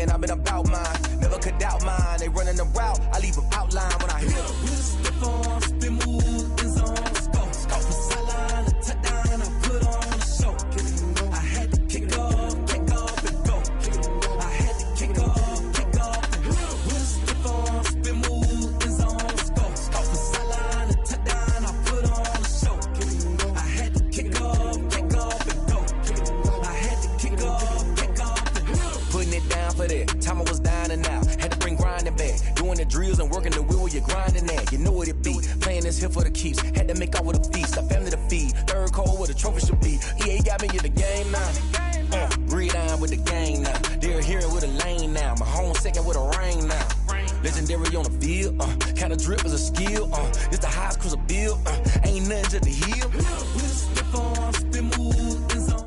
man, I've been about mine. Never could doubt mine. They running the route, I leave them outline when I hit them. With a stiff arm, spin move, in zone, scope. Scope for sideline, a touchdown, I put on a show. I had to kick off and go. I had to kick off and go. With a stiff arm, spin move, in zone, scope. Scope for sideline, a touchdown, I put on a show. I had to kick off and go. I had to kick off and go. Putting it down for that. Time I was down and out. Had to bring grinding back. Doing the drills and working the wheel where you're grinding at. You know what it be. Playing this here for the keeps. Had to make out with a feast. A family to feed. Third cold where the trophy should be. EA got me in the game now. Breed on with the gang now. They're hearing with a lane now. My home second with a ring now. Legendary on the field. Kind of drip is a skill. It's the highest cruiser bill. Ain't nothing to the heel. With a stiff arm, spin move, in zone.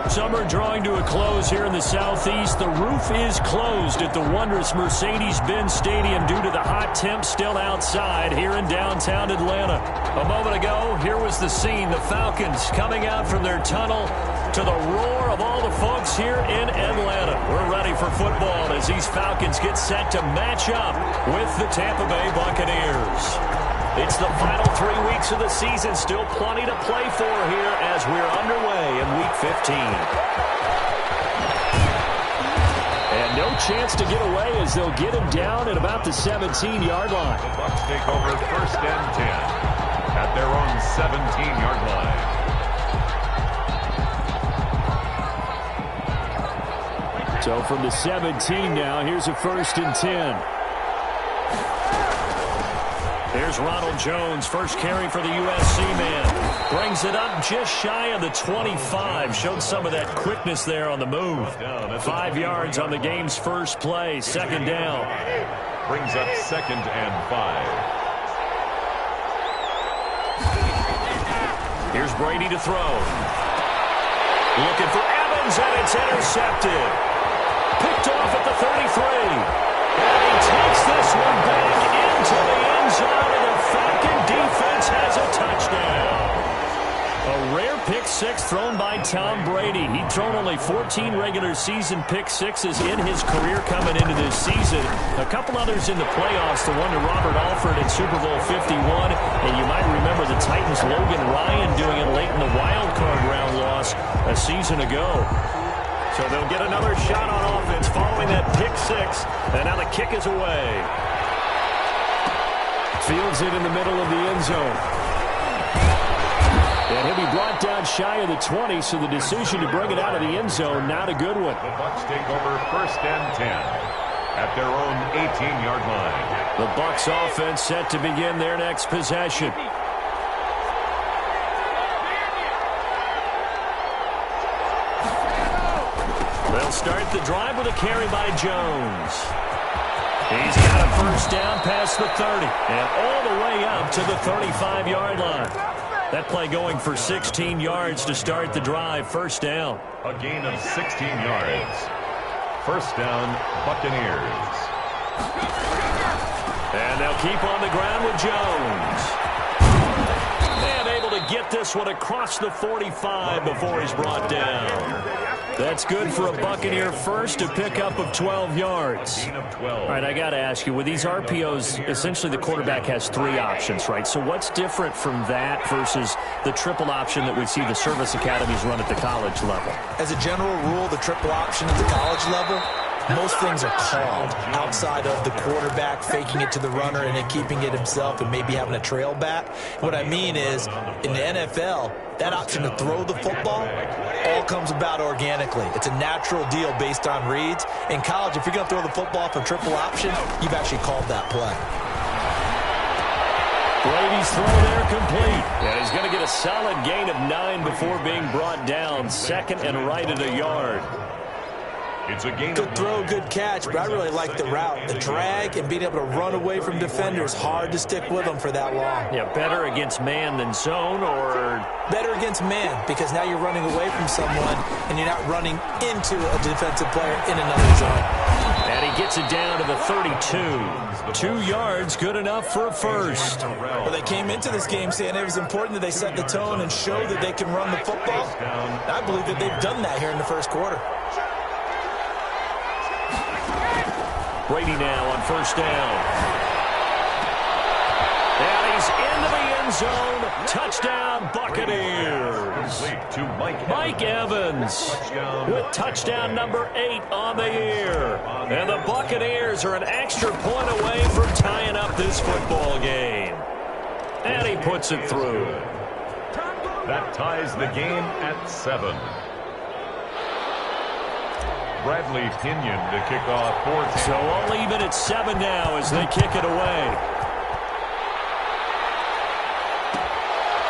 Summer drawing to a close here in the Southeast. The roof is closed at the wondrous Mercedes-Benz Stadium due to the hot temps still outside here in downtown Atlanta. A moment ago, here was the scene. The Falcons coming out from their tunnel to the roar of all the folks here in Atlanta. We're ready for football as these Falcons get set to match up with the Tampa Bay Buccaneers. It's the final 3 weeks of the season. Still plenty to play for here as we're underway in Week 15. And no chance to get away as they'll get him down at about the 17-yard line. The Bucs take over 1st and 10 at their own 17-yard line. So from the 17 now, here's a 1st and 10. Here's Ronald Jones, first carry for the USC man. Brings it up just shy of the 25. Showed some of that quickness there on the move. 5 yards on the game's first play. 2nd down. Brings up 2nd and 5. Here's Brady to throw. Looking for Evans, and it's intercepted. Picked off at the 33. And he takes this one back into the end zone, and the Falcon defense has a touchdown. A rare pick six thrown by Tom Brady. He'd thrown only 14 regular season pick sixes in his career coming into this season. A couple others in the playoffs, the one to Robert Alford in Super Bowl 51. And you might remember the Titans' Logan Ryan doing it late in the wild card round loss a season ago. So they'll get another shot on offense following that pick six. And now the kick is away. Fields it in the middle of the end zone. And he'll be brought down shy of the 20, so the decision to bring it out of the end zone, not a good one. The Bucs take over 1st and 10 at their own 18-yard line. The Bucs offense set to begin their next possession. They'll start the drive with a carry by Jones. He's got a first down past the 30 and all the way up to the 35-yard line. That play going for 16 yards to start the drive. First down. A gain of 16 yards. First down, Buccaneers. And they'll keep on the ground with Jones. And able to get this one across the 45 before he's brought down. That's good for a Buccaneer first, a pickup of 12 yards. All right, I got to ask you, with these RPOs, essentially the quarterback has 3 options, right? So what's different from that versus the triple option that we see the service academies run at the college level? As a general rule, the triple option at the college level, most things are called outside of the quarterback faking it to the runner and then keeping it himself and maybe having a trail back. What I mean is, in the NFL, that option to throw the football all comes about organically. It's a natural deal based on reads. In college, if you're going to throw the football from triple option, you've actually called that play. Brady's throw there complete. And he's going to get a solid gain of 9 before being brought down. Second and right at a yard. It's a gain. Good throw, good catch, but I really like the route. The drag and being able to run away from defenders, hard to stick with them for that long. Yeah, better against man than zone, or? Better against man, because now you're running away from someone and you're not running into a defensive player in another zone. And he gets it down to the 32. 2 yards, good enough for a first. Well, they came into this game saying it was important that they set the tone and show that they can run the football. And I believe that they've done that here in the first quarter. Brady now on first down. And he's into the end zone. Touchdown, Buccaneers. To Mike Evans with touchdown number 8 on the year. And the Buccaneers are an extra point away from tying up this football game. And he puts it through. That ties the game at 7. Bradley Pinion to kick off 4th. So all even at 7 now as they kick it away.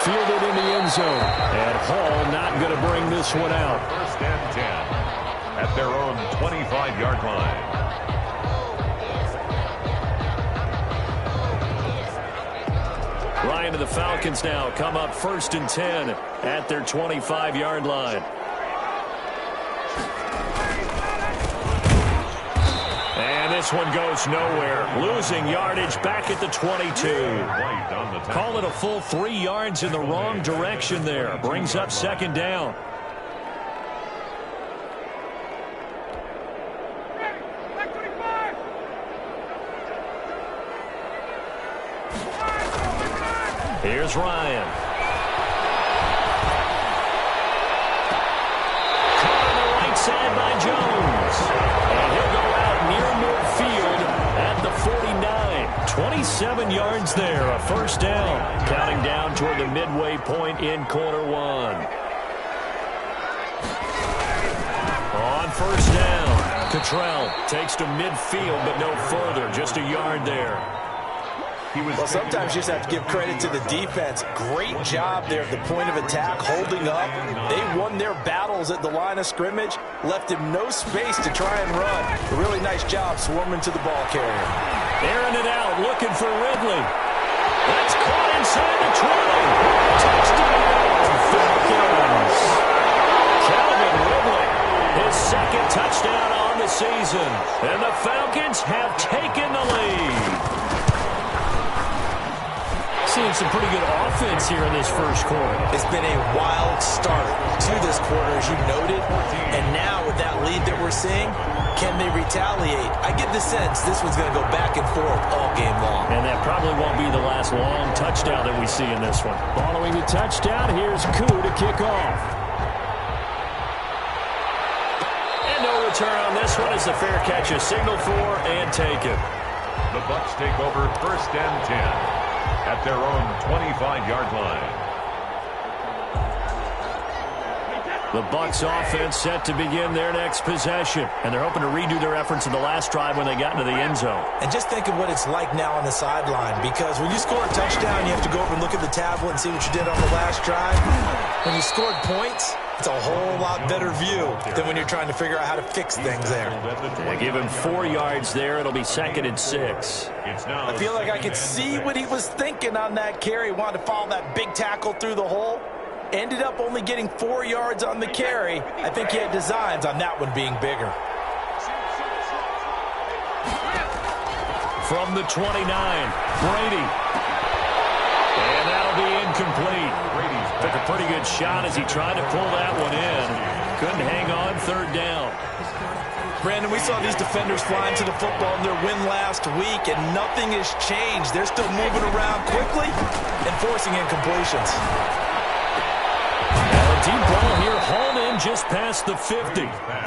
Fielded in the end zone. And Hall not going to bring this one out. 1st and 10 at their own 25-yard line. Ryan to the Falcons now come up 1st and 10 at their 25-yard line. This one goes nowhere. Losing yardage back at the 22. Call it a full 3 yards in the wrong direction there. Brings up 2nd down. Here's Ryan. Caught on the right side by Jones. And he'll go out near midfield at the 49. 27 yards there, a 1st down. Counting down toward the midway point in quarter 1. On 1st down, Cottrell takes to midfield, but no further, just a yard there. Well, sometimes you just have to give credit to the defense. Great job there at the point of attack, holding up. They won their battles at the line of scrimmage, left him no space to try and run. A really nice job swarming to the ball carrier. Airing it out, looking for Ridley. That's caught inside the 20. Touchdown, Falcons. Calvin Ridley, his 2nd touchdown on the season. And the Falcons have taken the lead. Seeing some pretty good offense here in this first quarter. It's been a wild start to this quarter, as you noted. And now with that lead that we're seeing, can they retaliate? I get the sense this one's going to go back and forth all game long. And that probably won't be the last long touchdown that we see in this one. Following the touchdown, here's Koo to kick off. And no return on this one as the fair catch is signaled for and taken. The Bucs take over 1st and 10. At their own 25-yard line. The Bucs offense set to begin their next possession. And they're hoping to redo their efforts in the last drive when they got into the end zone. And just think of what it's like now on the sideline. Because when you score a touchdown, you have to go over and look at the tablet and see what you did on the last drive. When you scored points, it's a whole lot better view than when you're trying to figure out how to fix things there. They give him 4 yards there. It'll be 2nd and 6. I feel like I could see what he was thinking on that carry. He wanted to follow that big tackle through the hole. Ended up only getting 4 yards on the carry. I think he had designs on that one being bigger. From the 29, Brady. And that'll be incomplete. Brady's Took a pretty good shot as he tried to pull that one in. Couldn't hang on third down. Brandon, we saw these defenders flying to the football in their win last week, and nothing has changed. They're still moving around quickly and forcing incompletions. A deep ball here, hauled in just past the 50.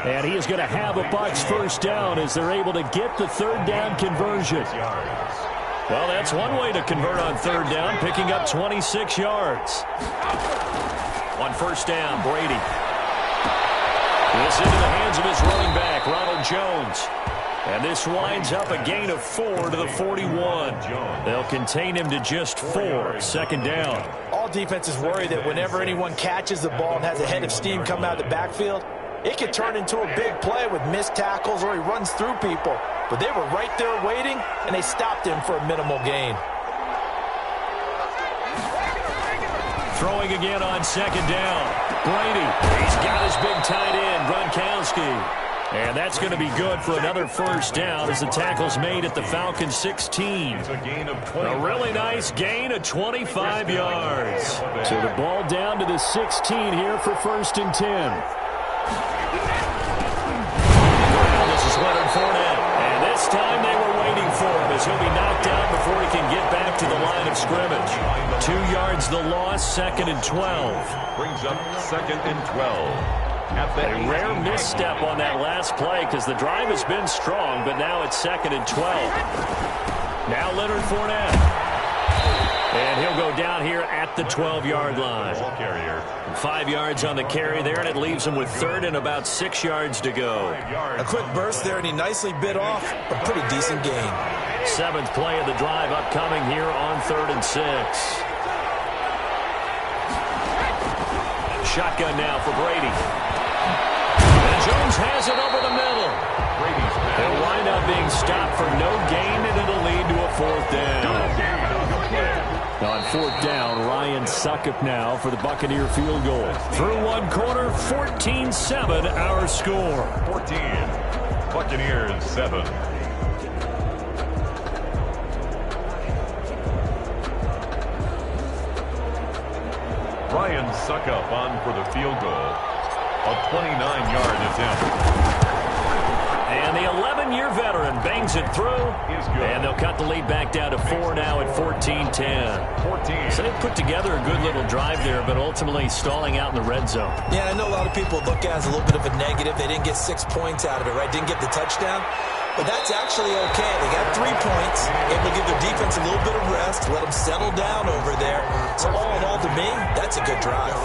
And he is going to have a Bucs first down as they're able to get the third down conversion. Well, that's one way to convert on third down, picking up 26 yards. On first down, Brady. This into the hands of his running back, Ronald Jones. And this winds up a gain of 4 to the 41. They'll contain him to just 4. Second down. All defenses worry that whenever anyone catches the ball and has a head of steam come out of the backfield, it could turn into a big play with missed tackles or he runs through people. But they were right there waiting, and they stopped him for a minimal gain. Throwing again on second down. Brady, he's got his big tight end, Gronkowski. And that's going to be good for another first down as the tackle's made at the Falcons' 16. A really nice gain of 25 yards. So the ball down to the 16 here for first and 10. Now this is Leonard Fournette. And this time they were waiting for him as he'll be knocked out before he can get back to the line of scrimmage. 2 yards the loss, second and 12. Brings up second and 12. A rare misstep on that last play because the drive has been strong, but now it's second and 12. Now Leonard Fournette. And he'll go down here at the 12-yard line. 5 yards on the carry there, and it leaves him with third and about 6 yards to go. A quick burst there, and he nicely bit off a pretty decent gain. 7th play of the drive upcoming here on 3rd and 6. Shotgun now for Brady. And Jones has it over the middle. They'll wind up being stopped for no gain, and it'll lead to a 4th down. On 4th down, Ryan Succop now for the Buccaneer field goal. Through one quarter, 14-7 our score. 14, Buccaneers 7. Ryan Succop on for the field goal. A 29-yard attempt. And the 11-year veteran bangs it through. And they'll cut the lead back down to 4 now at 14-10. So they put together a good little drive there, but ultimately stalling out in the red zone. Yeah, I know a lot of people look at it as a little bit of a negative. They didn't get 6 points out of it, right? Didn't get the touchdown. But that's actually okay. They got 3 points, able to give their defense a little bit of rest, let them settle down over there. So all in all, to me, that's a good drive.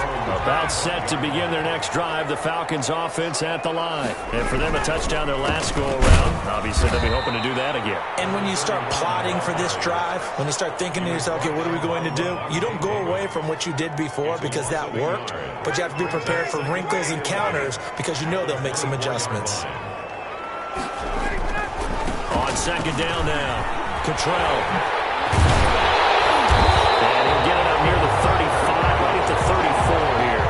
About set to begin their next drive, the Falcons offense at the line. And for them, a touchdown their last go-around. Obviously, they'll be hoping to do that again. And when you start plotting for this drive, when you start thinking to yourself, okay, what are we going to do? You don't go away from what you did before because that worked, but you have to be prepared for wrinkles and counters because you know they'll make some adjustments. On second down now, Cottrell. And he'll get it up near the 35, right at the 34 here.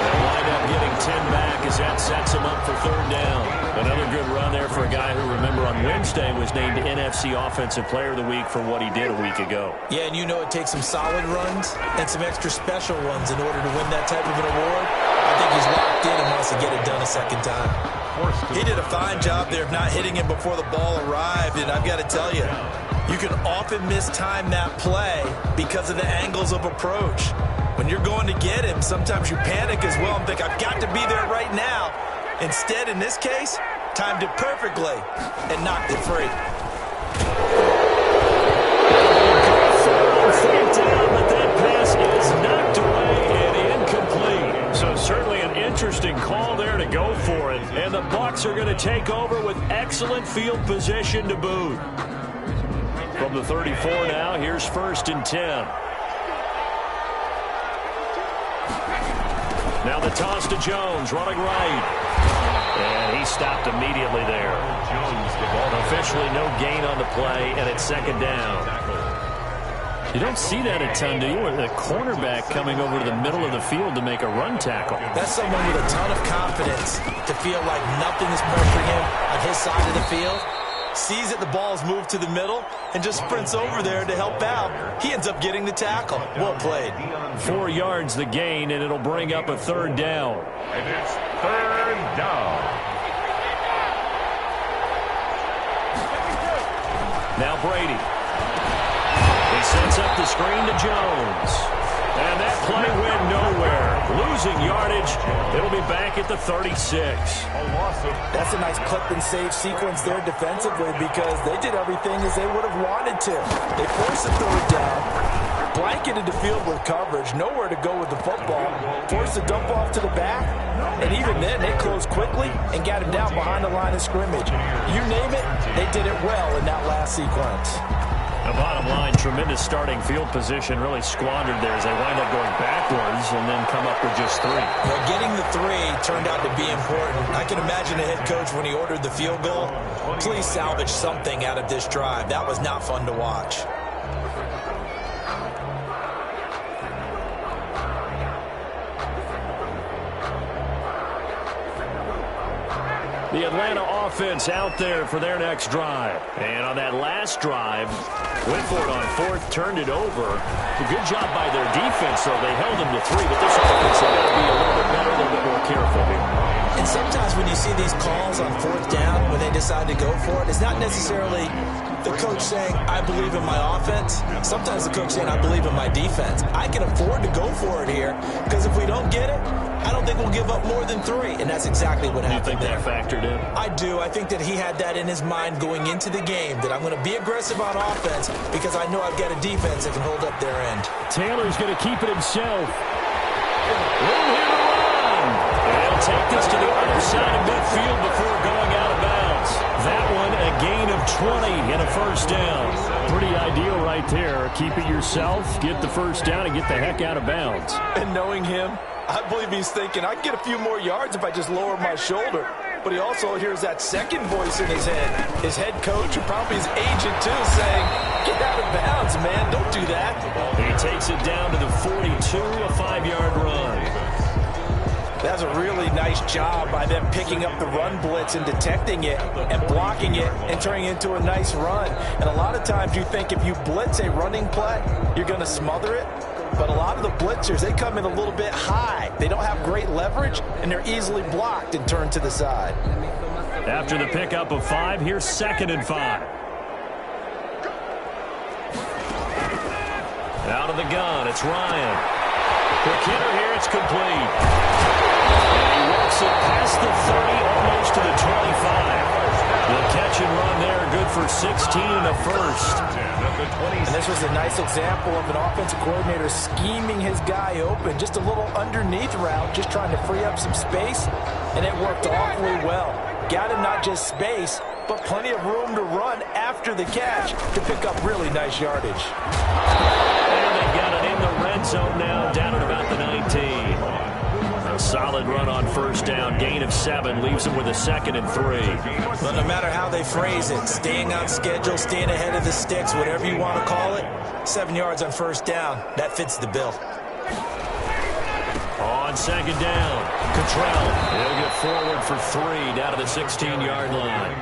They'll wind up getting 10 back as that sets him up for third down. Another good run there for a guy who, remember, on Wednesday was named NFC Offensive Player of the Week for what he did a week ago. Yeah, and you know it takes some solid runs and some extra special ones in order to win that type of an award. I think he's locked in and wants to get it done a second time. He did a fine job there of not hitting him before the ball arrived, and I've got to tell you, you can often mistime that play because of the angles of approach. When you're going to get him, sometimes you panic as well and think, I've got to be there right now. Instead, in this case, timed it perfectly and knocked it free. But that pass is knocked away and incomplete. So certainly an interesting call there to go for it. And the Bucs are going to take over with excellent field position to boot. From the 34 now, here's first and 10. Now the toss to Jones, running right. And he stopped immediately there. Officially no gain on the play, and it's second down. You don't see that a ton, do you? With a cornerback coming over to the middle of the field to make a run tackle. That's someone with a ton of confidence to feel like nothing is pressuring him on his side of the field. sees that the ball's moved to the middle, and just sprints over there to help out. He ends up getting the tackle. Well played. 4 yards the gain, and it'll bring up a third down. And it's third down. Now Brady. He sets up the screen to Jones. And that play went nowhere. Losing yardage. It'll be back at the 36. That's a nice clip and save sequence there defensively because they did everything as they would have wanted to. They forced a third down, blanketed the field with coverage, nowhere to go with the football, forced a dump off to the back, and even then they closed quickly and got him down behind the line of scrimmage. You name it, they did it well in that last sequence. The bottom line, tremendous starting field position, really squandered there as they wind up going backwards and then come up with just 3. Well, getting the 3 turned out to be important. I can imagine the head coach when he ordered the field goal. Please salvage something out of this drive. That was not fun to watch. The Atlanta offense out there for their next drive. And on that last drive, went for it on 4th, turned it over. A good job by their defense, though. They held them to 3, but this offense, they've got to be a little bit better, a little bit more careful here. And sometimes when you see these calls on 4th down, when they decide to go for it, it's not necessarily the coach saying, I believe in my offense. Sometimes the coach saying, I believe in my defense. I can afford to go for it here because if we don't get it, I don't think we'll give up more than 3. And that's exactly what happened there. You think that factored in? I do. I think that he had that in his mind going into the game, that I'm going to be aggressive on offense because I know I've got a defense that can hold up their end. Taylor's going to keep it himself. Room here to run. And he'll take this to the other side of midfield before going out of bounds. That one, a gain of 20 and a first down. Pretty ideal right there. Keep it yourself, get the first down, and get the heck out of bounds. And knowing him, I believe he's thinking, I can get a few more yards if I just lower my shoulder. But he also hears that second voice in his head. His head coach, and probably his agent too, saying, get out of bounds, man. Don't do that. He takes it down to the 42, a 5-yard run. That's a really nice job by them picking up the run blitz and detecting it and blocking it and turning it into a nice run. And a lot of times you think if you blitz a running play, you're going to smother it. But a lot of the blitzers, they come in a little bit high. They don't have great leverage, and they're easily blocked and turned to the side. After the pickup of 5, here's 2nd and 5. Out of the gun, it's Ryan. Quick hitter here, it's complete. And he works it past the 30, almost to the 25. The catch and run there, good for 16 and a first. And this was a nice example of an offensive coordinator scheming his guy open. Just a little underneath route, just trying to free up some space, and it worked awfully well. Got him not just space, but plenty of room to run after the catch to pick up really nice yardage. And they've got it in the red zone now, down at about the 19. A solid run on first down, gain of 7, leaves them with a 2nd and 3. But no matter how they phrase it, staying on schedule, staying ahead of the sticks, whatever you want to call it, 7 yards on first down, that fits the bill. On 2nd down, Cottrell. He'll get forward for 3 down to the 16-yard line.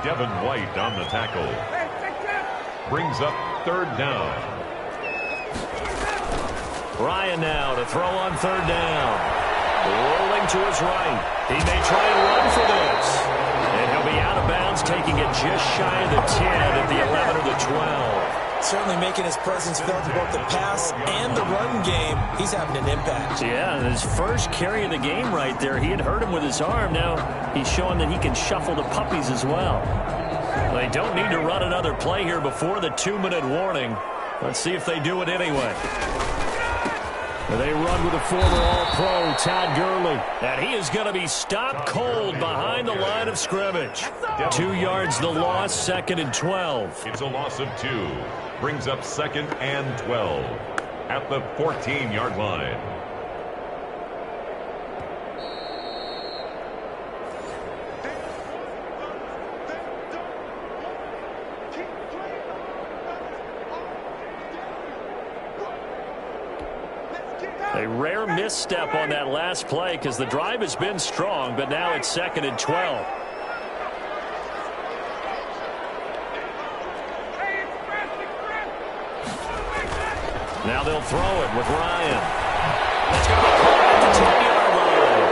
Devin White on the tackle. Brings up 3rd down. Ryan now to throw on 3rd down. Rolling to his right. He may try and run for this. And he'll be out of bounds, taking it just shy of the 10 at the 11 or the 12. Certainly making his presence felt in both the pass and the run game. He's having an impact. Yeah, his first carry of the game right there. He had hurt him with his arm. Now he's showing that he can shuffle the puppies as well. They don't need to run another play here before the 2-minute warning. Let's see if they do it anyway. They run with a former All-Pro, Todd Gurley. And he is going to be stopped cold behind the line of scrimmage. 2 yards the loss, 2nd and 12. It's a loss of 2. Brings up 2nd and 12 at the 14-yard line. A rare misstep on that last play because the drive has been strong, but now it's 2nd and 12. Now they'll throw it with Ryan. It's going to be caught at the 10-yard line.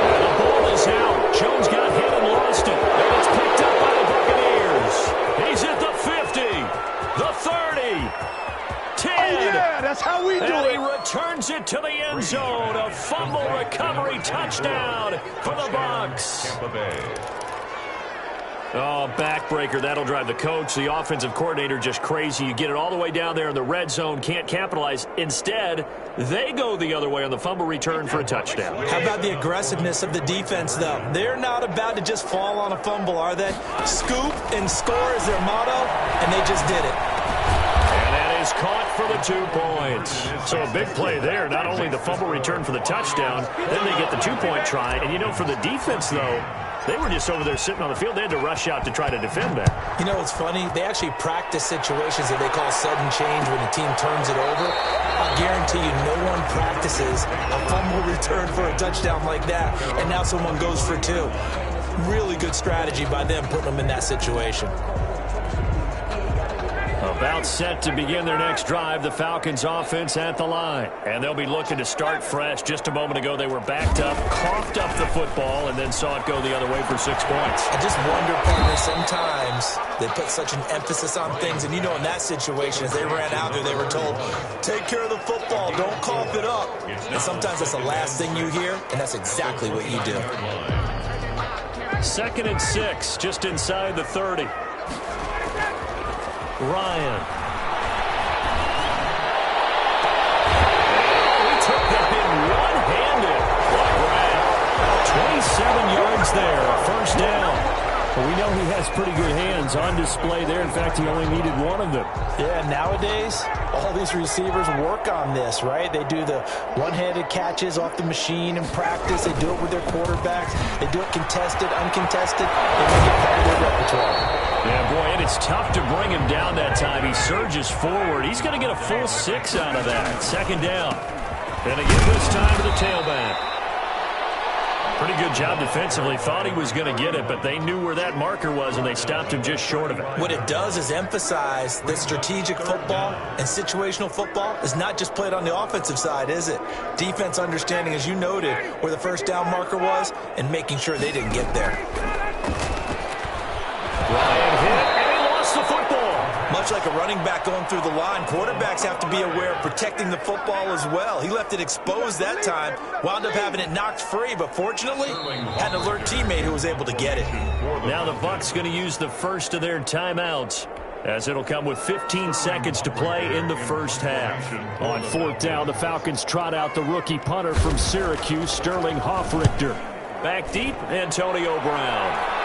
And the ball is out. Jones got hit and lost it. And it's picked up by the Buccaneers. He's at the 50, the 30, 10. Oh, yeah, that's how we do and it. he returns it to the end zone. A fumble recovery touchdown for the Bucs. Tampa Bay. Oh, backbreaker. That'll drive the coach, the offensive coordinator, just crazy. You get it all the way down there in the red zone, can't capitalize. Instead, they go the other way on the fumble return for a touchdown. How about the aggressiveness of the defense, though? They're not about to just fall on a fumble, are they? Scoop and score is their motto, and they just did it. And that is caught for the 2 points. So a big play there. Not only the fumble return for the touchdown, then they get the 2-point try. And, you know, for the defense, though, they were just over there sitting on the field. They had to rush out to try to defend that. You know what's funny? They actually practice situations that they call sudden change when the team turns it over. I guarantee you no one practices a fumble return for a touchdown like that, and now someone goes for 2. Really good strategy by them putting them in that situation. About set to begin their next drive, the Falcons offense at the line. And they'll be looking to start fresh. Just a moment ago, they were backed up, coughed up the football, and then saw it go the other way for 6 points. I just wonder, partner, sometimes they put such an emphasis on things. And, you know, in that situation, as they ran out there, they were told, take care of the football, don't cough it up. And sometimes that's the last thing you hear, and that's exactly what you do. 2nd and 6, just inside the 30. Ryan. He took that in one-handed. What a grab. 27 yards there, a first down. Well, we know he has pretty good hands on display there. In fact, he only needed one of them. Yeah, nowadays, all these receivers work on this, right? They do the one-handed catches off the machine in practice. They do it with their quarterbacks. They do it contested, uncontested. They make it part of their repertoire. Yeah, boy, and it's tough to bring him down that time. He surges forward. He's going to get a full 6 out of that. 2nd down. And again this time to the tailback. Pretty good job defensively. Thought he was going to get it, but they knew where that marker was, and they stopped him just short of it. What it does is emphasize that strategic football and situational football is not just played on the offensive side, is it? Defense understanding, as you noted, where the first down marker was and making sure they didn't get there. Ryan hit, and he lost the football. Much like a running back going through the line, quarterbacks have to be aware of protecting the football as well. He left it exposed that time, wound up having it knocked free, but fortunately, had an alert teammate who was able to get it. Now the Bucs going to use the first of their timeouts, as it'll come with 15 seconds to play in the first half. On 4th down, the Falcons trot out the rookie punter from Syracuse, Sterling Hoffrichter. Back deep, Antonio Brown.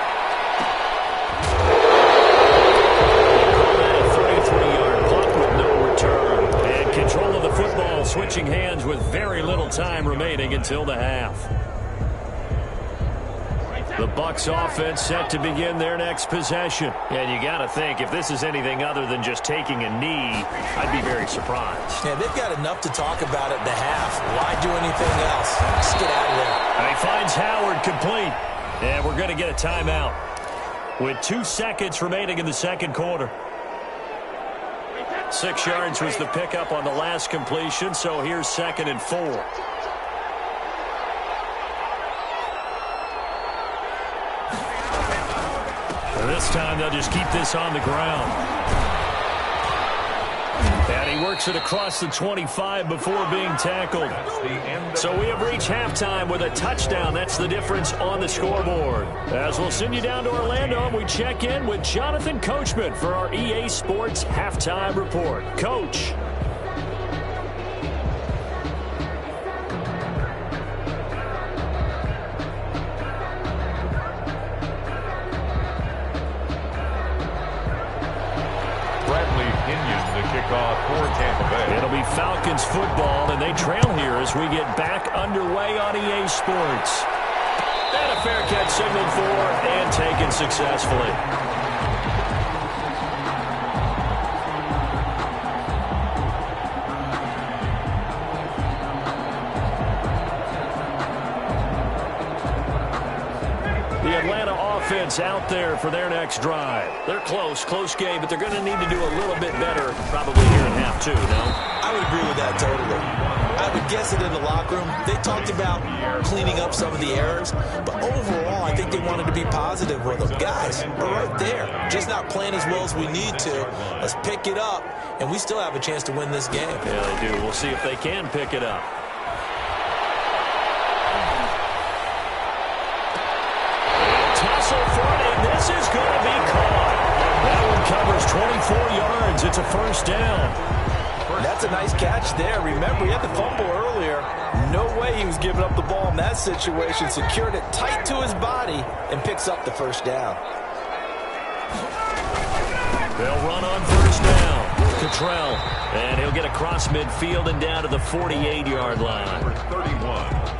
Control of the football, switching hands with very little time remaining until the half. The Bucs offense set to begin their next possession. And you got to think, if this is anything other than just taking a knee, I'd be very surprised. Yeah, they've got enough to talk about at the half. Why do anything else? Just get out of there. And he finds Howard complete. And we're going to get a timeout with 2 seconds remaining in the second quarter. 6 yards was the pickup on the last completion, so here's 2nd and 4. And this time they'll just keep this on the ground. And he works it across the 25 before being tackled. So we have reached halftime with a touchdown. That's the difference on the scoreboard. As we'll send you down to Orlando, we check in with Jonathan Coachman for our EA Sports Halftime Report. Coach. For Tampa Bay. It'll be Falcons football, and they trail here as we get back underway on EA Sports. And a fair catch signaled for and taken successfully. offense out there for their next drive. They're close game, but they're going to need to do a little bit better probably here in half two, no? I would agree with that totally. I would guess it in the locker room. They talked about cleaning up some of the errors, but overall, I think they wanted to be positive with them. Guys, we're right there. Just not playing as well as we need to. Let's pick it up, and we still have a chance to win this game. Yeah, they do. We'll see if they can pick it up. This is going to be caught. That one covers 24 yards. It's a first down. That's a nice catch there. Remember, he had the fumble earlier. No way he was giving up the ball in that situation. Secured it tight to his body and picks up the first down. They'll run on first down. Cottrell, and he'll get across midfield and down to the 48-yard line.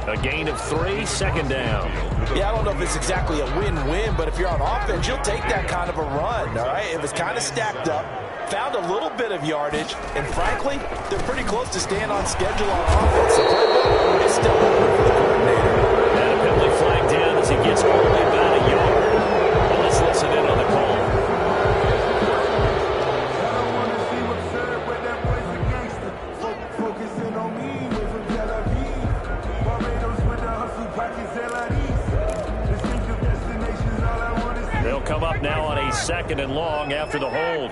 A gain of 3, second down. Yeah, I don't know if it's exactly a win-win, but if you're on offense, you'll take that kind of a run, all right? It was kind of stacked up, found a little bit of yardage, and frankly, they're pretty close to staying on schedule on offense. The playbook is still open for the coordinator. And a penalty flag down as he gets only about a yard. Well, let's listen in on the call. They'll come up now on a 2nd and long after the hold.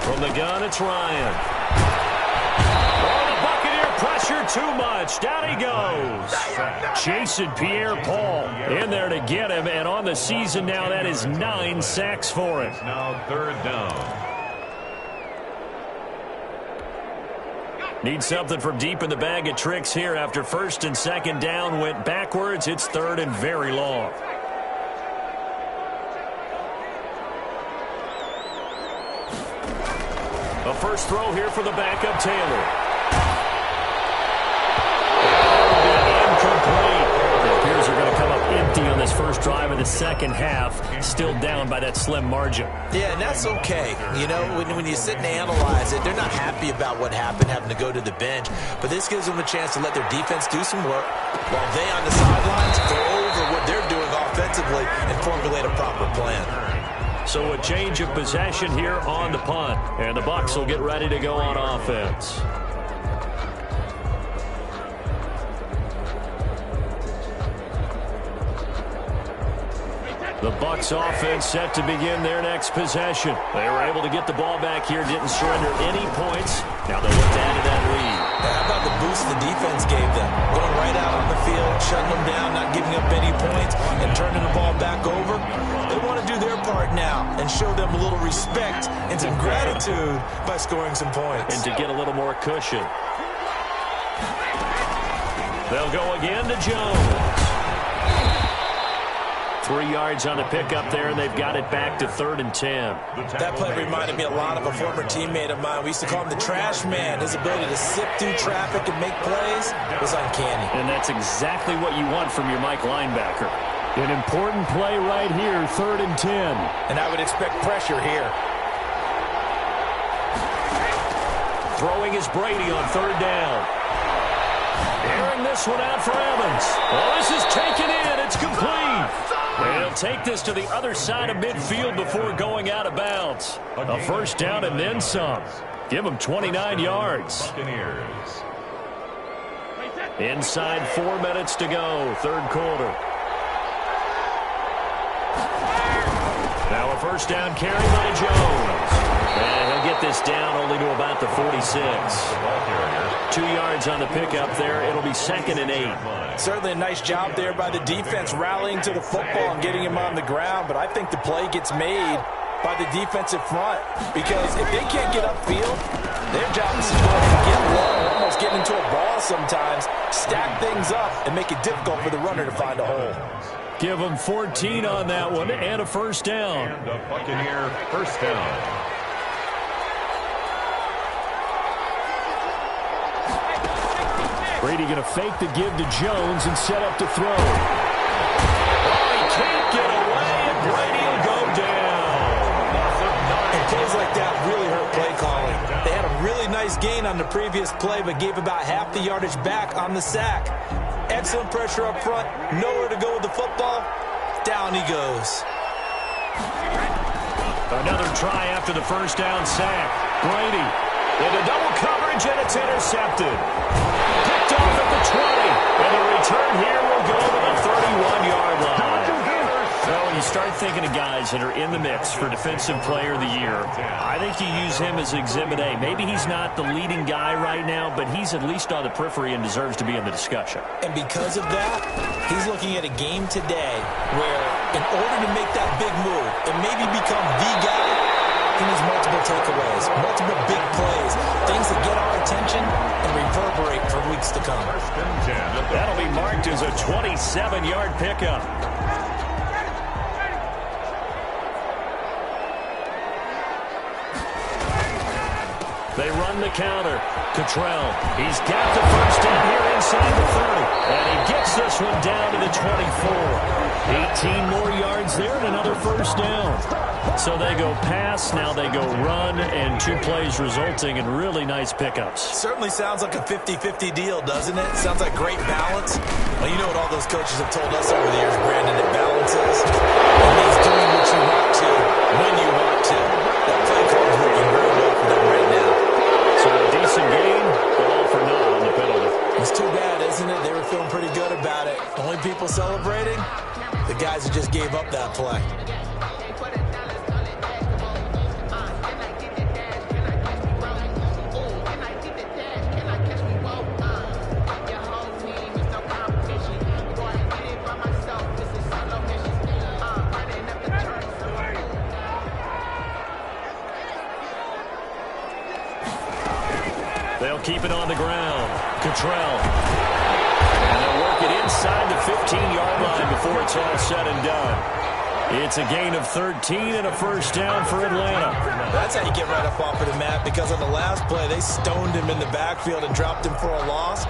From the gun, it's Ryan. Oh, the Buccaneer pressure too much. Down he goes. Jason Pierre-Paul in there to get him, and on the season now, that is 9 sacks for him. Now 3rd down. Need something from deep in the bag of tricks here after 1st and 2nd down went backwards. It's 3rd and very long. A first throw here for the backup, Taylor. Incomplete. It appears they're going to come up empty on this first drive of the second half. Still down by that slim margin. Yeah, and that's okay. You know, when you sit and analyze it, they're not happy about what happened, having to go to the bench. But this gives them a chance to let their defense do some work while they on the sidelines go over what they're doing offensively and formulate a proper plan. So a change of possession here on the punt. And the Bucs will get ready to go on offense. The Bucs offense set to begin their next possession. They were able to get the ball back here, didn't surrender any points. Now they'll look to add to that lead. How about the boost the defense gave them? Going right out on the field, shutting them down, not giving up any points, and turning the ball back over. They want to do their part now and show them a little respect and some gratitude by scoring some points. And to get a little more cushion. They'll go again to Jones. 3 yards on the pickup there, and they've got it back to 3rd and 10. That play reminded me a lot of a former teammate of mine. We used to call him the trash man. His ability to sift through traffic and make plays was uncanny. And that's exactly what you want from your Mike linebacker. An important play right here, 3rd and 10. And I would expect pressure here. Throwing is Brady on 3rd down. Airing this one out for Evans. Oh, this is taken in. It's complete. They'll take this to the other side of midfield before going out of bounds. A first down and then some. Give them 29 yards. Inside 4 minutes to go, 3rd quarter. Now a first down carry by Jones. And he'll get this down only to about the 46. 2 yards on the pickup there. It'll be 2nd and 8. Certainly a nice job there by the defense rallying to the football and getting him on the ground. But I think the play gets made by the defensive front. Because if they can't get upfield, their job is to go ahead and get low, almost get into a ball sometimes, stack things up, and make it difficult for the runner to find a hole. Give them 14 on that one and a first down. And a Buccaneer first down. Brady going to fake the give to Jones and set up to throw. Oh, he can't get away, and Brady will go down. And plays like that really hurt play calling. They had a really nice gain on the previous play, but gave about half the yardage back on the sack. Excellent pressure up front. Nowhere to go with the football. Down he goes. Another try after the first down sack. Brady into double coverage, and it's intercepted. Picked off at the 20. And the return here will go to the 31-yard line. Well, when you start thinking of guys that are in the mix for Defensive Player of the Year, I think you use him as Exhibit A. Maybe he's not the leading guy right now, but he's at least on the periphery and deserves to be in the discussion. And because of that, he's looking at a game today where, in order to make that big move and maybe become the guy, he needs multiple takeaways, multiple big plays, things that get our attention and reverberate for weeks to come. That'll be marked as a 27-yard pickup. They run the counter. Cottrell, he's got the first down here inside the 30. And he gets this one down to the 24. 18 more yards there and another first down. So they go pass, now they go run, and 2 plays resulting in really nice pickups. Certainly sounds like a 50-50 deal, doesn't it? Sounds like great balance. Well, you know what all those coaches have told us over the years, Brandon, that balance is. It means doing what you want to, when you want to. That play call is working very well for them right now. So a decent game, but all for naught on the penalty. It's too bad, isn't it? They were feeling pretty good about it. Only people celebrating, the guys who just gave up that play. They'll keep it on the ground. Cottrell. And they'll work it inside the 15-yard line before it's all said and done. It's a gain of 13 and a first down for Atlanta. That's how you get right up off of the mat, because on the last play, they stoned him in the backfield and dropped him for a loss.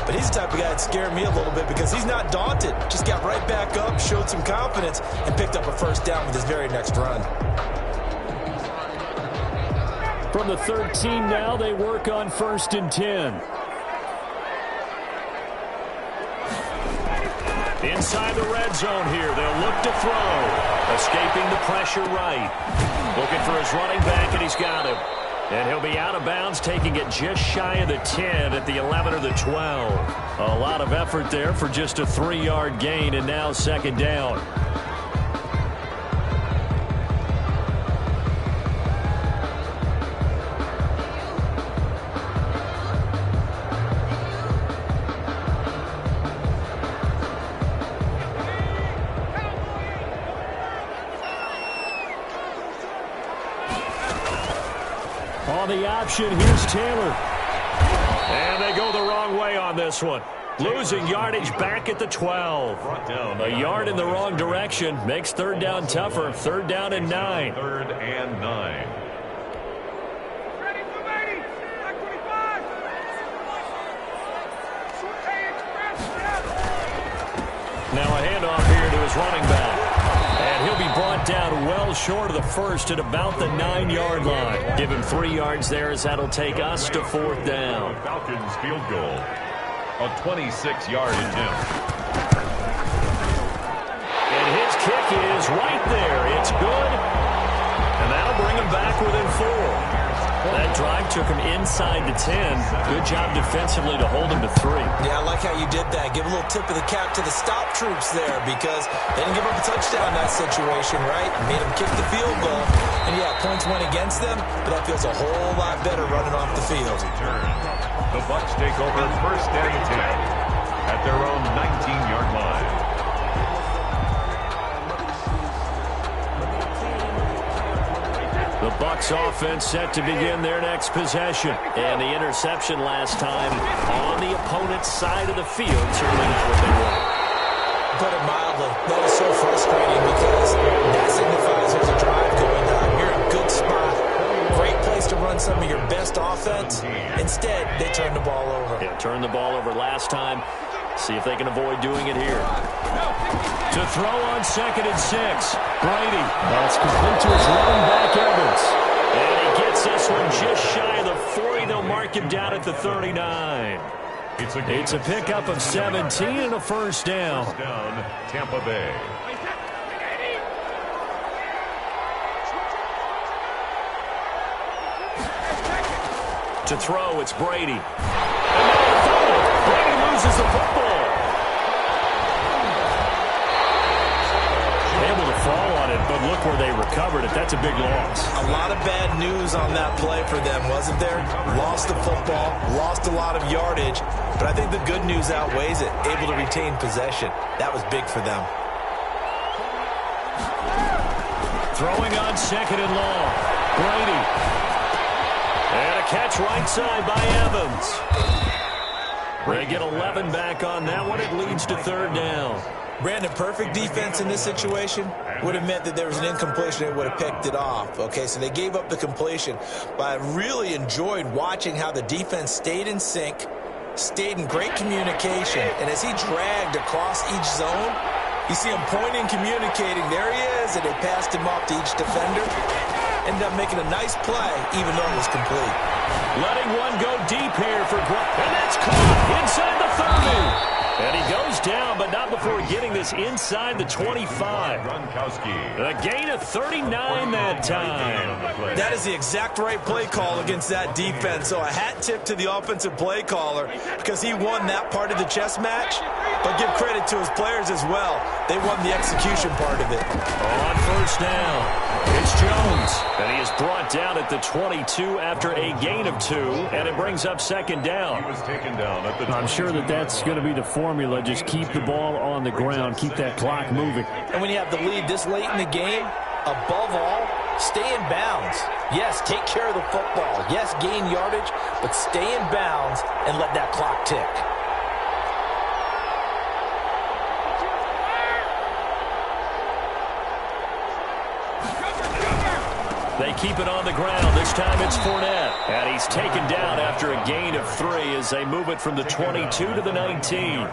But he's the type of guy that scared me a little bit because he's not daunted. Just got right back up, showed some confidence, and picked up a first down with his very next run. From the 13 now, they work on 1st and 10. Inside the red zone here, they'll look to throw. Escaping the pressure right. Looking for his running back, and he's got him. And he'll be out of bounds, taking it just shy of the 10 at the 11 or the 12. A lot of effort there for just a 3-yard gain, and now 2nd down. On the option, here's Taylor. And they go the wrong way on this one. Losing yardage back at the 12. A yard in the wrong direction makes 3rd down tougher. 3rd down and 9. 3rd and 9. Now a handoff here to his running back. And he'll be brought down well short of the first at about the 9-yard line. Give him 3 yards there as that'll take us to 4th down. Falcons field goal. A 26-yard attempt. And his kick is right there. It's good. And that'll bring him back within 4. That drive took him inside the 10. Good job defensively to hold him to 3. Yeah, I like how you did that. Give a little tip of the cap to the stop troops there, because they didn't give up a touchdown in that situation, right? Made them kick the field goal. And yeah, points went against them, but that feels a whole lot better running off the field. The Bucs take over 1st and 10 at their own 19-yard line. The Bucs offense set to begin their next possession. And the interception last time on the opponent's side of the field certainly not what they want. Put it mildly, that is so frustrating because that signifies there's a drive going on. You're in a good spot. Great place to run some of your best offense. Instead, they turn the ball over. Yeah, turned the ball over last time. See if they can avoid doing it here. To throw on 2nd and 6. Brady. That's complete to his running back, Evans. And he gets this one just shy of the 40. They'll mark him down at the 39. It's a pickup of 17 and a first down. First down, Tampa Bay. To throw, it's Brady. And now Brady loses the football. Able to fall on it, but look where they recovered it. That's a big loss. A lot of bad news on that play for them, wasn't there? Lost the football, lost a lot of yardage, but I think the good news outweighs it. Able to retain possession. That was big for them. Throwing on second and long. Brady. And a catch right side by Evans. They get 11 back on that one. It leads to third down. Brandon, perfect defense in this situation would have meant that there was an incompletion. They would have picked it off. Okay, so they gave up the completion. But I really enjoyed watching how the defense stayed in sync, stayed in great communication. And as he dragged across each zone, you see him pointing, communicating. There he is, and they passed him off to each defender. Ended up making a nice play, even though it was complete. Letting one go deep here for Grunt. And that's caught inside the 30. And he goes down, but not before getting this inside the 25. A gain of 39 that time. That is the exact right play call against that defense. So a hat tip to the offensive play caller because he won that part of the chess match. But give credit to his players as well. They won the execution part of it. On first down, it's Jones. And he is brought down at the 22 after a gain of 2. And it brings up second down. He was taken down at the I'm sure that's going to be the formula. Just keep the ball on the ground. Keep that clock moving. And when you have the lead this late in the game, above all, stay in bounds. Yes, take care of the football. Yes, gain yardage, but stay in bounds and let that clock tick. They keep it on the ground. This time it's Fournette. And he's taken down after a gain of 3 as they move it from the 22 to the 19.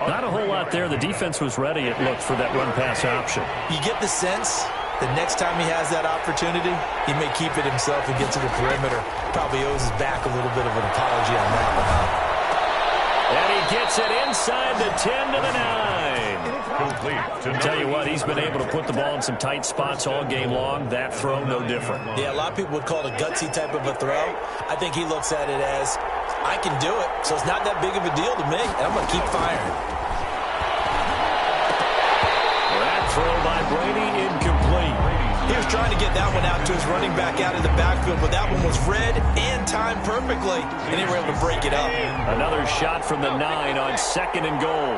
Not a whole lot there. The defense was ready, it looked, for that run-pass option. You get the sense that next time he has that opportunity, he may keep it himself and get to the perimeter. Probably owes his back a little bit of an apology on that one, huh? And he gets it inside the 10 to the 9. complete. Tell you what, he's been able to put the ball in some tight spots all game long. That throw, no different. Yeah, a lot of people would call it a gutsy type of a throw. I think he looks at it as, I can do it, so it's not that big of a deal to me, and I'm going to keep firing. That throw by Brady, incomplete. He was trying to get that one out to his running back out of the backfield, but that one was read and timed perfectly, and they were able to break it up. Another shot from the 9 on 2nd and goal.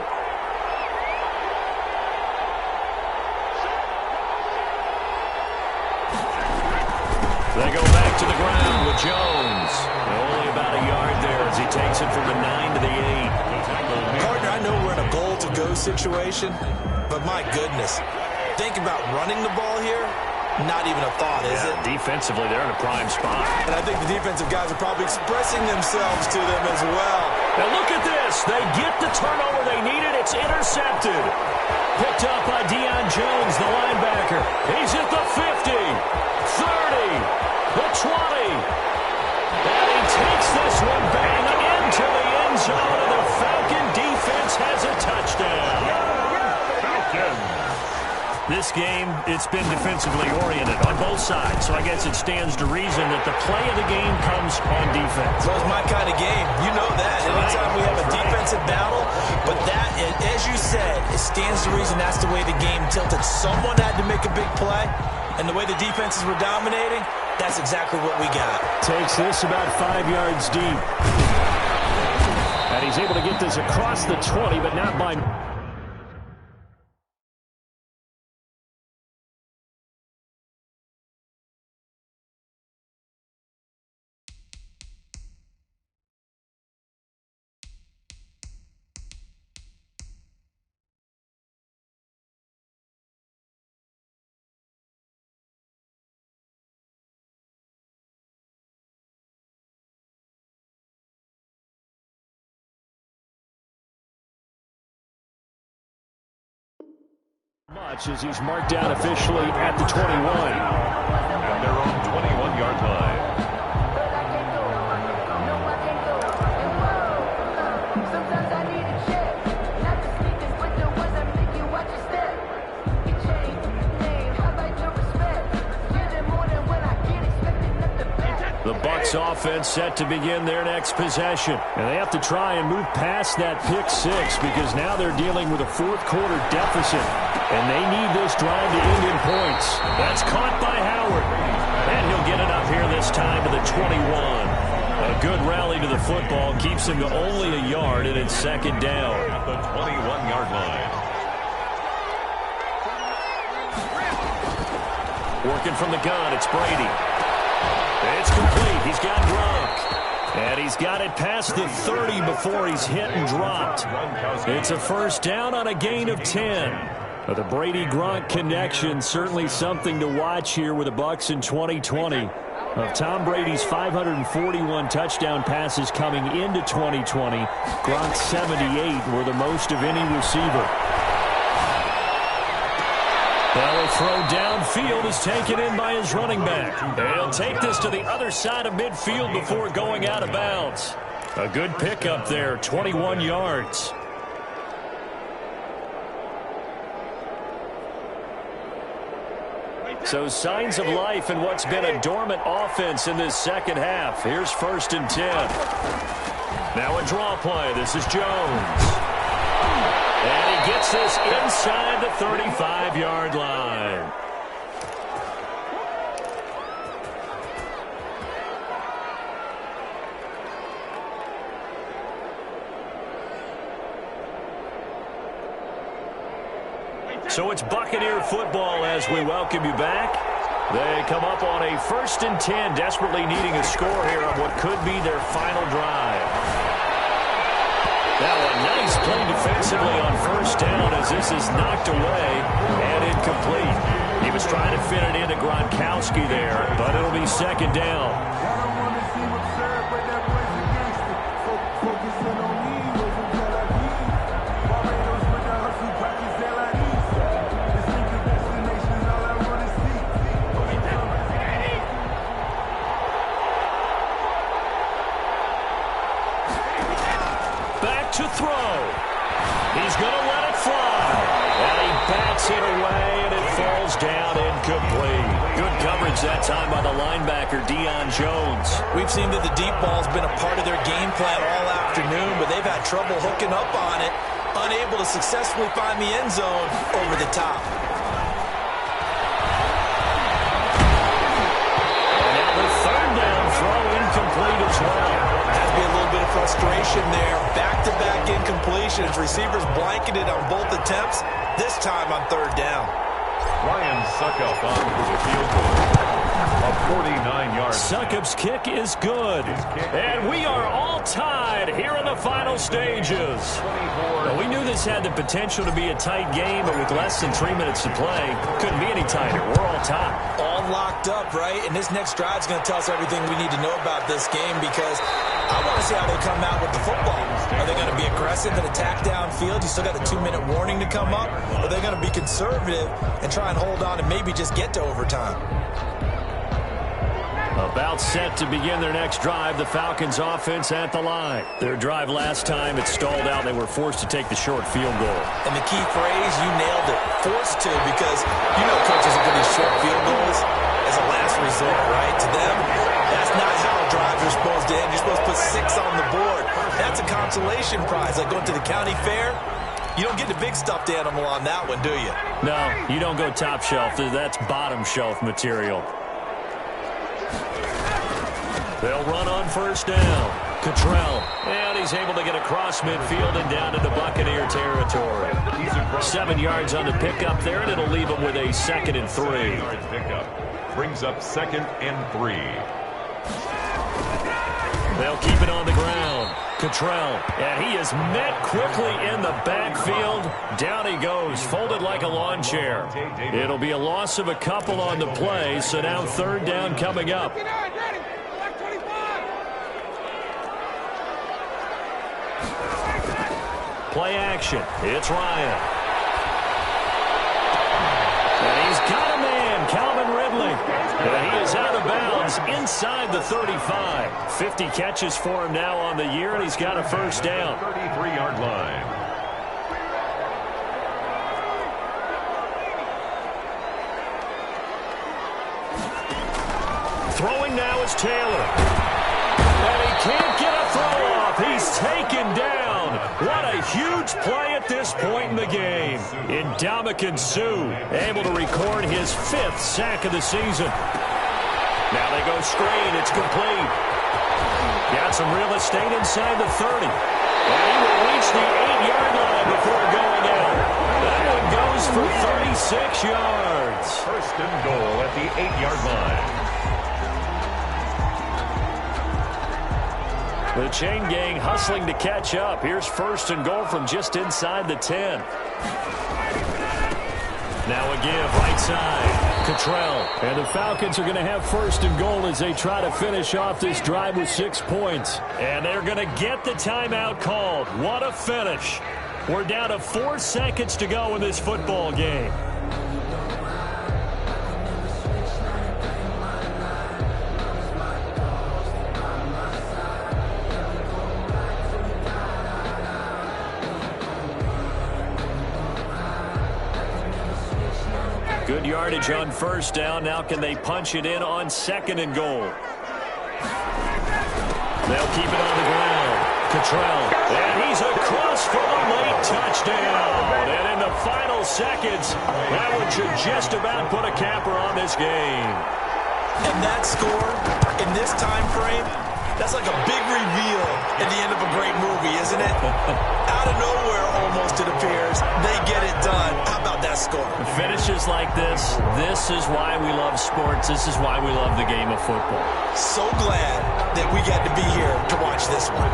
They go back to the ground with Jones. Only about a yard there as he takes it from the 9 to the 8. Partner, I know we're in a goal-to-go situation, but my goodness, think about running the ball here. Not even a thought, is it? Defensively, they're in a prime spot. And I think the defensive guys are probably expressing themselves to them as well. And look at this. They get the turnover they needed. It's intercepted. Picked up by Deion Jones, the linebacker. He's at the 50, 30, the 20. And he takes this one bang into the end zone, and the Falcon defense has a touchdown. This game, it's been defensively oriented on both sides, so I guess it stands to reason that the play of the game comes on defense. So it's my kind of game. You know that. Anytime we have a defensive battle, but that, as you said, it stands to reason that's the way the game tilted. Someone had to make a big play, and the way the defenses were dominating, that's exactly what we got. Takes this about 5 yards deep. And he's able to get this across the 20, but not by... much as he's marked down officially at the 21. At their own 21-yard line. The Bucs offense set to begin their next possession. And they have to try and move past that pick six because now they're dealing with a fourth-quarter deficit. And they need this drive to end in points. That's caught by Howard. And he'll get it up here this time to the 21. A good rally to the football keeps him to only a yard, and it's second down. At the 21-yard line. Working from the gun, it's Brady. It's complete. He's got Gronk. And he's got it past the 30 before he's hit and dropped. It's a first down on a gain of 10. But the Brady-Gronk connection, certainly something to watch here with the Bucs in 2020. Of Tom Brady's 541 touchdown passes coming into 2020, Gronk's 78 were the most of any receiver. Now a throw downfield is taken in by his running back. He'll take this to the other side of midfield before going out of bounds. A good pickup there, 21 yards. So signs of life in what's been a dormant offense in this second half. Here's 1st and 10. Now a draw play. This is Jones. And he gets this inside the 35-yard line. So it's Buccaneer football as we welcome you back. They come up on a 1st and 10, desperately needing a score here on what could be their final drive. Now a nice play defensively on 1st down as this is knocked away and incomplete. He was trying to fit it into Gronkowski there, but it'll be 2nd down. To throw. He's going to let it fly. And he bats it away, and it falls down incomplete. Good coverage that time by the linebacker, Deion Jones. We've seen that the deep ball's been a part of their game plan all afternoon, but they've had trouble hooking up on it, unable to successfully find the end zone over the top. And now the 3rd down throw incomplete as well. Has to be a little bit of frustration there. Back-to-back incompletions. Receivers blanketed on both attempts. This time on 3rd down. Ryan Suckup on for the field goal. A 49-yard. Suckup's kick is good. And we are all tied here in the final stages. Well, we knew this had the potential to be a tight game, but with less than 3 minutes to play, couldn't be any tighter. We're all tied. All locked up, right? And this next drive is going to tell us everything we need to know about this game because I want to see how they come out with the football. Are they going to be aggressive and attack downfield? You still got the 2-minute warning to come up. Or are they going to be conservative and try and hold on and maybe just get to overtime? About set to begin their next drive, the Falcons offense at the line. Their drive last time, it stalled out. They were forced to take the short field goal. And the key phrase, you nailed it, forced to, because you know coaches look at these short field goals as a last resort, right? To them, that's not how drives are supposed to end. You're supposed to put 6 on the board. That's a consolation prize, like going to the county fair. You don't get the big stuffed animal on that one, do you? No, you don't go top shelf. That's bottom shelf material. They'll run on 1st down. Cottrell. And he's able to get across midfield and down into Buccaneer territory. 7 yards on the pickup there, and it'll leave him with a 2nd and 3. Pickup brings up 2nd and 3. They'll keep it on the ground. Cottrell. And he is met quickly in the backfield. Down he goes, folded like a lawn chair. It'll be a loss of a couple on the play, so now 3rd down coming up. Play action. It's Ryan. And he's got a man, Calvin Ridley. And he is out of bounds inside the 35. 50 catches for him now on the year, and he's got a 1st down. 33-yard line. Throwing now is Taylor. And he can't get a throw off. He's taken down. What a huge play at this point in the game. Ndamukong Suh able to record his 5th sack of the season. Now they go screen. It's complete. Got some real estate inside the 30. And he will reach the 8-yard line before going out. That one goes for 36 yards. First and goal at the 8-yard line. The chain gang hustling to catch up. Here's first and goal from just inside the 10. Now a give, right side. Cottrell. And the Falcons are going to have first and goal as they try to finish off this drive with 6 points. And they're going to get the timeout called. What a finish. We're down to 4 seconds to go in this football game. Good yardage on first down. Now can they punch it in on second and goal? They'll keep it on the ground. Cottrell. And he's across for the late touchdown. And in the final seconds, that one should just about put a capper on this game. And that score, in this time frame, that's like a big reveal at the end of a great movie, isn't it? Out of nowhere, almost, it appears. They get it done. How about that score? Finishes like this is why we love sports. This is why we love the game of football. So glad that we got to be here to watch this one.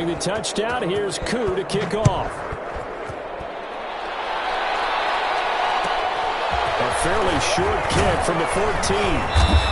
The touchdown. Here's Koo to kick off. A fairly short kick from the 14.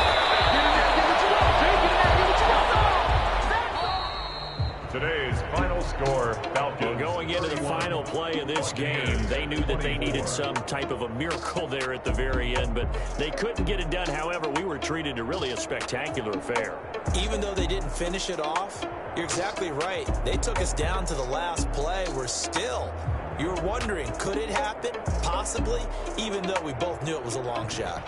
Today's final score, Falcons. Going into the final play of this game, they knew that they needed some type of a miracle there at the very end, but they couldn't get it done. However, we were treated to really a spectacular affair. Even though they didn't finish it off, you're exactly right. They took us down to the last play. You're wondering, could it happen? Possibly, even though we both knew it was a long shot.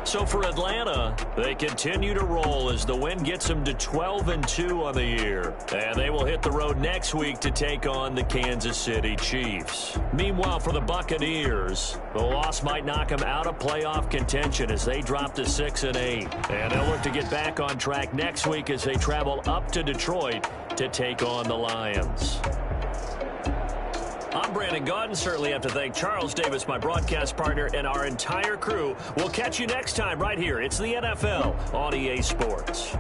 So for Atlanta, they continue to roll as the win gets them to 12-2 on the year. And they will hit the road next week to take on the Kansas City Chiefs. Meanwhile, for the Buccaneers, the loss might knock them out of playoff contention as they drop to 6-8. And they'll look to get back on track next week as they travel up to Detroit to take on the Lions. I'm Brandon Gaudin. Certainly have to thank Charles Davis, my broadcast partner, and our entire crew. We'll catch you next time right here. It's the NFL on EA Sports.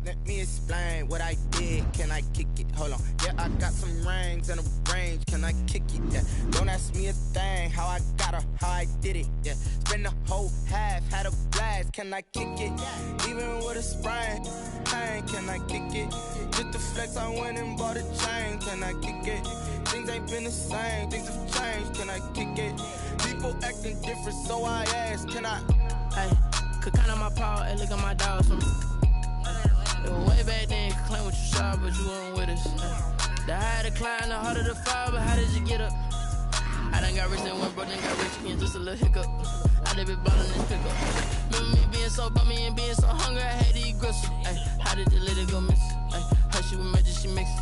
Let me explain what I did. Can I kick it? Hold on. Yeah, I got some rings and a range. Can I kick it? Yeah. Don't ask me a thing. How I got her, how I did it. Yeah. Spend the whole half, had a blast. Can I kick it? Even with a sprain, pain. Can I kick it? Just the flex, I went and bought a chain. Can I kick it? Things ain't been the same. Things have changed. Can I kick it? People acting different, so I ask. Can I? Hey, could count on my power and look at my dogs from. It was way back then, you could claim what you saw, but you weren't with us. The higher the climb, the harder the fall, but how did you get up? I done got rich and went broke, then got rich again, just a little hiccup. I done been ballin' this pickup. Remember me being so bummy and being so hungry, I had to eat gristle. Ay, how did the lady go miss? Ay, her she was magic, she mixed.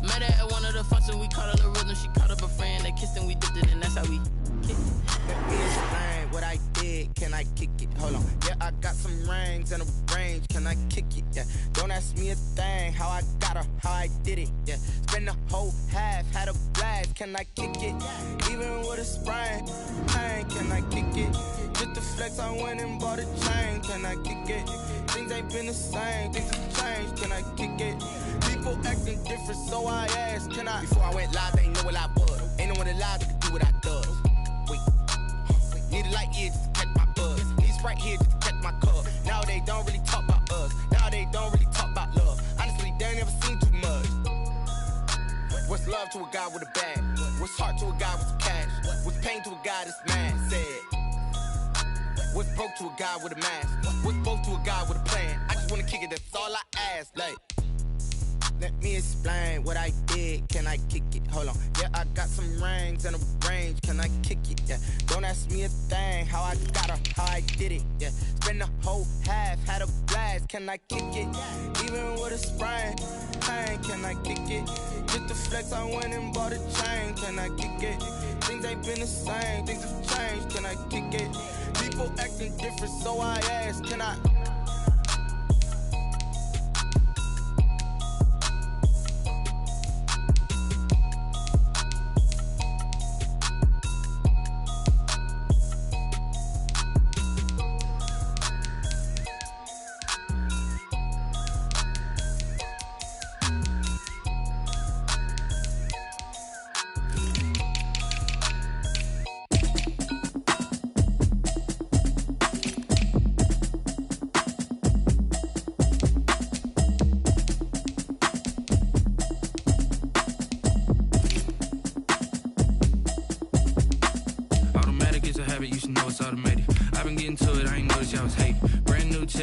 Met her at one of the functions, we caught her the rhythm, she caught up a friend, they kissed and we dipped it, and that's how we kicked. Let me explain what I did. Can I kick it? Hold on. Yeah, I got some rings and a range. Can I kick it? Yeah. Don't ask me a thing. How I got her, how I did it. Yeah. Spend the whole half, had a blast. Can I kick it? Even with a sprain, pain. Can I kick it? Just the flex, I went and bought a chain. Can I kick it? Things ain't been the same. Things have changed. Can I kick it? People acting different, so I asked. Can I? Before I went live, they ain't know what I was. Ain't no one alive that could do what I does. Wait. guy with a bag? What's heart to a guy with some cash? What's pain to a guy that's mad? Said, what's broke to a guy with a mask? What's both to a guy with a plan? I just wanna kick it, that's all I ask. Like, let me explain what I did. Can I kick it? Hold on. Yeah, I got some rings and a range. Can I kick it? Yeah. Don't ask me a thing. How I got her, how I did it. Yeah. Spend the whole half, had a blast. Can I kick it? Even with a sprain, pain. Can I kick it? Just the flex, I went and bought a chain. Can I kick it? Things ain't been the same. Things have changed. Can I kick it? People acting different, so I ask. Can I?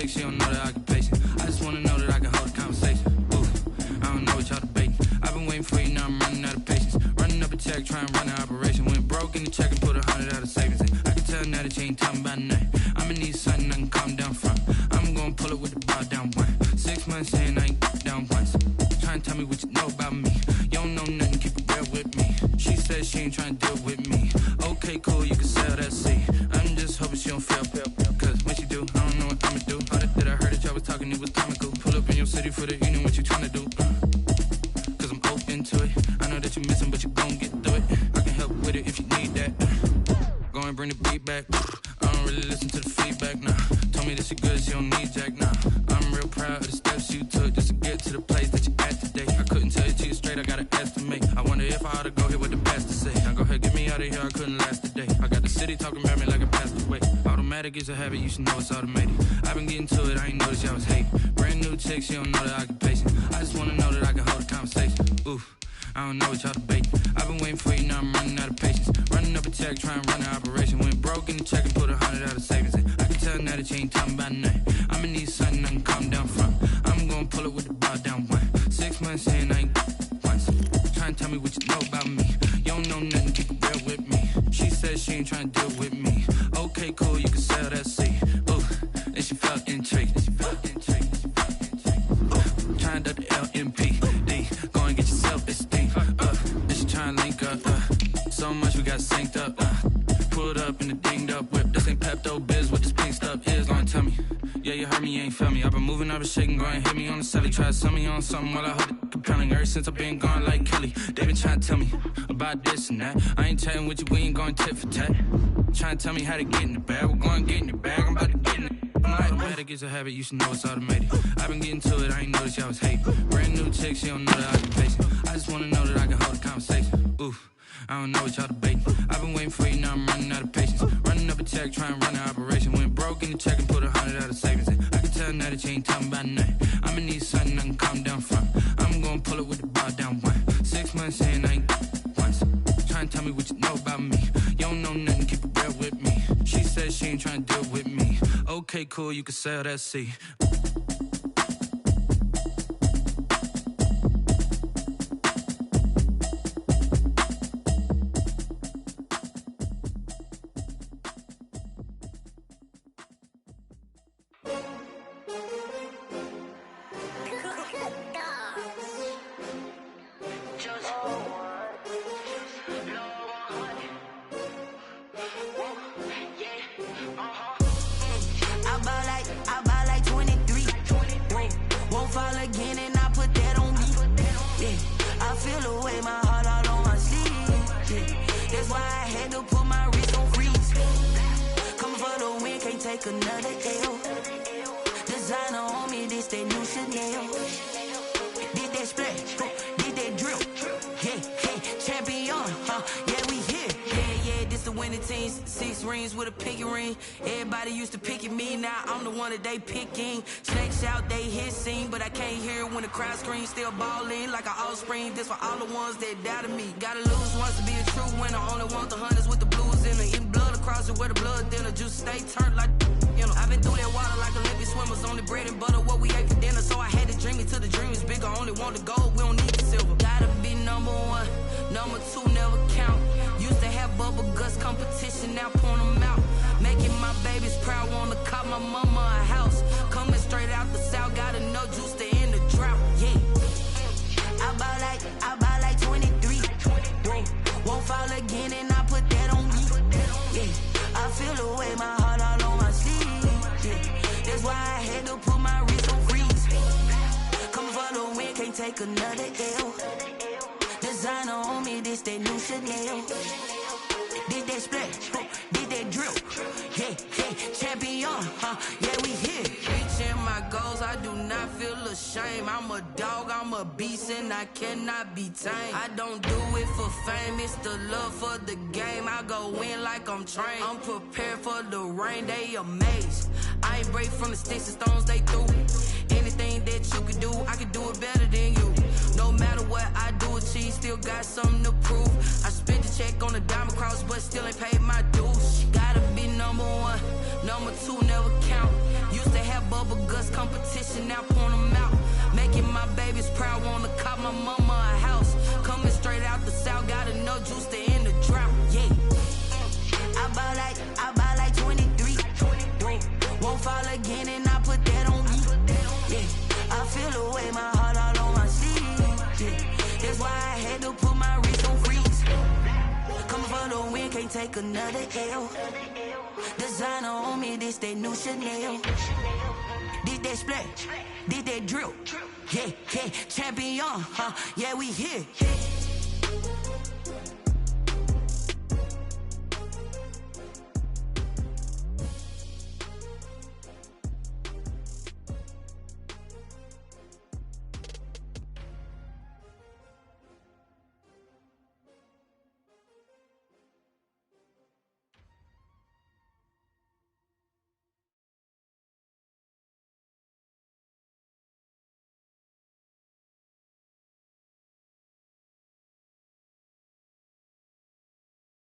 She don't know the occupation. I just wanna know that I can hold a conversation. Ooh, I don't know what y'all debating. I've been waiting for you, now I'm running out of patience. Running up a check, trying to run an operation. Went broke in the check and put 100 out of savings in. I can tell now that you ain't talking about nothing. I'ma need something I can calm down from. I'm gonna pull it with the bar down one. 6 months saying I ain't down once. Trying to tell me what you know about me. You don't know nothing, keep it real with me. She says she ain't trying to deal with me. Okay, cool, you can sell that seat. I'm just hoping she don't fail. Cause when she do, I don't know what I'ma do. All that I heard that y'all was talking, it was comical. Pull up in your city for the evening, what you tryna do? Cause I'm open to it. I know that you missing, but you gon' get through it. I can help with it if you need that. Go and bring the beat back. I don't really listen to the feedback, nah. Told me that she good, she don't need jack, nah. I'm real proud of the steps you took just to get to the place that you at today. I couldn't tell you to you straight, I gotta estimate. I wonder if I ought to go here with the best to say. Now go ahead, get me out of here, I couldn't last a day. I got the city talking about me like I passed away. Automatic is a habit, you should know it's automated. I've been getting to it, I ain't noticed y'all was hating. Brand new chick, she don't know the occupation. I just wanna know that I can hold a conversation. Ooh, I don't know what y'all debating. I've been waiting for you, now I'm running out of patience. Running up a check, trying to run an operation. Went broke in the check and put 100 out of savings in. I can tell now that you ain't talking about nothing. I'ma need something I can calm down from. I'm gonna pull it with the bar down one. 6 months saying I ain't once. Trying to tell me what you know about me. You don't know nothing, keep it real with me. She says she ain't trying to deal with me. Okay, cool, you can sell that seat. Ooh, and she felt intrigued. Trying to duck the LMPD. Go and get your self-esteem. And she trying to link up. So much we got synced up. Pulled up in the dinged up whip. This ain't Pepto-Biz, what this pink stuff is. Gonna tell me. Yeah, you heard me, you ain't felt me. I've been moving, I've been shaking, go and hit me on the celly. Try to sell me on something while I hold it compelling. Ever since I've been gone like Kelly. They been trying to tell me about this and that. I ain't chatting with you, we ain't going tit for tat. Trying to tell me how to get in the bag. We're going to get in the bag, I'm about to get in it. Automatic is a habit, you should know it's automated. I've been getting to it, I ain't noticed y'all was hating. Brand new chick, she don't know the occupation. I just wanna know that I can hold a conversation. Ooh, I don't know what y'all debating. I've been waiting for you, now I'm running out of patience. Running up a check, trying to run an operation. Went broke in the check and put 100 out of savings in. I can tell now that you ain't talking about nothing. I'ma need something I can calm down from. I'm gonna pull it with the bar down one. 6 months saying I ain't once. Trying to tell me what you know about me. You don't know nothing, keep it real with me. She says she ain't trying to deal with me. Okay, cool, you can sell that seat. winning teams, 6 rings with a pinky ring. Everybody used to pick at me, now I'm the one that they picking. Snakes out, they hit scene, but I can't hear it when the crowd screams. Still ballin' like an offspring, this for all the ones that doubted me. Gotta lose once to be a true winner, only want the hunters with the blues in it. Eating blood across it where the blood thinner, juice stay turned like, you know. I've been through that water like Olympic swimmers, only bread and butter what we ate for dinner. So I had to dream it till the dream is bigger, only want the gold, we don't need the silver. Gotta be number 1, number 2 never count. Used to have bubble guts competition, now point them out. Making my babies proud, wanna cop my mama a house. Coming straight out the south, gotta know juice to end the drought, yeah. I buy like 23, won't fall again and I put that on me, yeah. I feel the way, my heart all on my sleeve, yeah. That's why I had to put my wrist on freeze. Coming for the win, can't take another L. Designer on me, this that new Chanel. Did that splash, did that drill, yeah, champion, yeah, we here. Reaching my goals, I do not feel ashamed. I'm a dog, I'm a beast, and I cannot be tamed. I don't do it for fame, it's the love for the game. I go in like I'm trained. I'm prepared for the rain, they amazed. I ain't break from the sticks and stones they threw. Anything that you could do, I could do it better than you. No matter what I do, achieve, still got something to prove. I spent the check on the diamond cross, but still ain't paid my dues. Gotta be number 1, number 2 never count. Used to have bubble guts competition, now point them out. Making my babies proud, wanna cop my mama a house. Coming straight out the south, gotta know juice to end the drought, yeah. I buy like 23, won't fall again and I put that on me, yeah. I feel the way, my heart all on my sleeve, yeah. That's why I had to put my wrist on freeze. Coming for the win, can't take another L. Designer on me, this that new Chanel. Did that splash, did that drill, yeah, champion, yeah, we here.